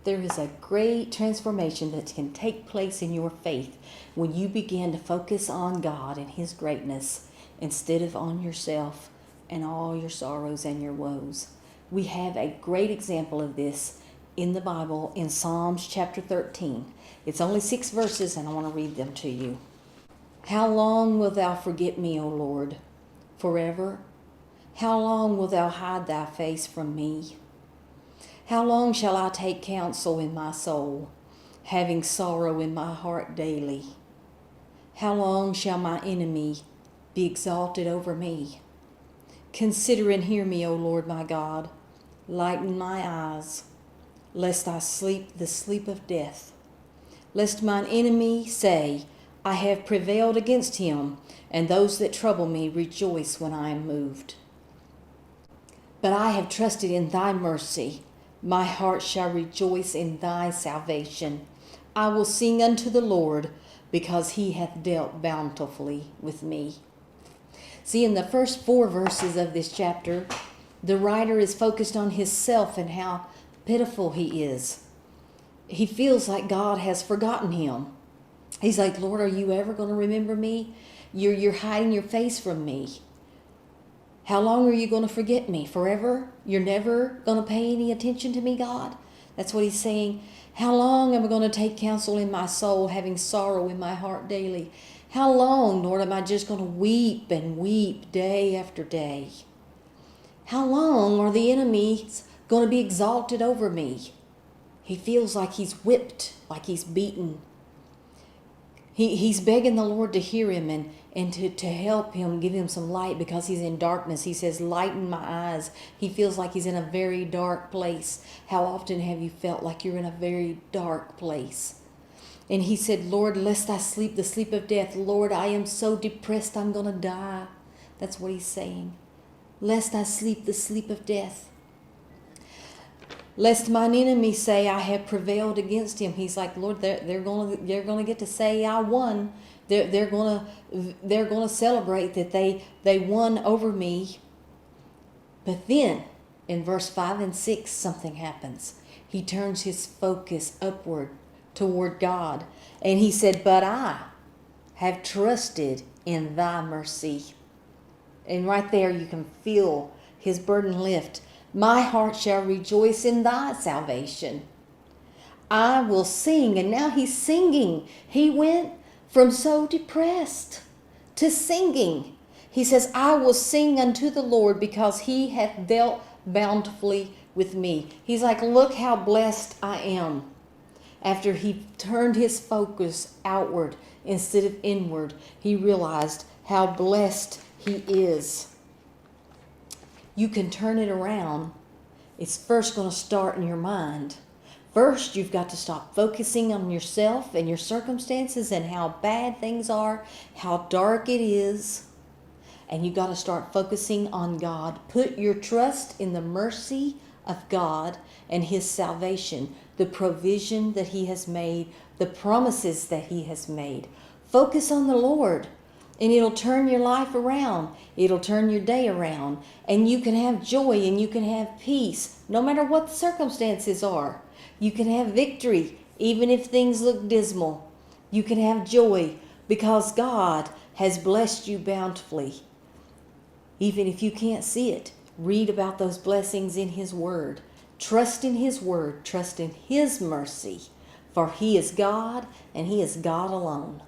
There is a great transformation that can take place in your faith when you begin to focus on God and His greatness instead of on yourself and all your sorrows and your woes. We have a great example of this in the Bible in Psalms chapter 13. It's only 6 verses, and I want to read them to you. How long wilt thou forget me, O Lord? Forever? How long wilt thou hide thy face from me? How long shall I take counsel in my soul, having sorrow in my heart daily? How long shall my enemy be exalted over me? Consider and hear me, O Lord my God. Lighten my eyes, lest I sleep the sleep of death. Lest mine enemy say, I have prevailed against him, and those that trouble me rejoice when I am moved. But I have trusted in thy mercy. My heart shall rejoice in thy salvation. I will sing unto the Lord, because he hath dealt bountifully with me. See, in the first 4 verses of this chapter, the writer is focused on himself and how pitiful he is. He feels like God has forgotten him. He's like, Lord, are you ever going to remember me? You're hiding your face from me. How long are you going to forget me? Forever? You're never going to pay any attention to me, God? That's what he's saying. How long am I going to take counsel in my soul, having sorrow in my heart daily? How long, Lord, am I just going to weep and weep day after day? How long are the enemies going to be exalted over me? He feels like he's whipped, like he's beaten. He's begging the Lord to hear him and to help him, give him some light because he's in darkness. He says, lighten my eyes. He feels like he's in a very dark place. How often have you felt like you're in a very dark place? And he said, Lord, lest I sleep the sleep of death. Lord, I am so depressed I'm going to die. That's what he's saying. Lest I sleep the sleep of death. Lest mine enemy say I have prevailed against him. He's like, Lord, they're gonna get to say I won. They're gonna celebrate that they won over me. But then in verse 5 and 6 something happens. He turns his focus upward toward God, and he said, but I have trusted in thy mercy. And right there you can feel his burden lift. My heart shall rejoice in thy salvation. I will sing. And now he's singing. He went from so depressed to singing. He says, I will sing unto the Lord because he hath dealt bountifully with me. He's like, look how blessed I am. After he turned his focus outward instead of inward, he realized how blessed he is. You can turn it around. It's first going to start in your mind. First, you've got to stop focusing on yourself and your circumstances and how bad things are, how dark it is. And you've got to start focusing on God. Put your trust in the mercy of God and his salvation, the provision that he has made, the promises that he has made. Focus on the Lord. And it'll turn your life around. It'll turn your day around. And you can have joy and you can have peace, no matter what the circumstances are. You can have victory, even if things look dismal. You can have joy because God has blessed you bountifully. Even if you can't see it, read about those blessings in his word. Trust in his word. Trust in his mercy. For he is God and he is God alone.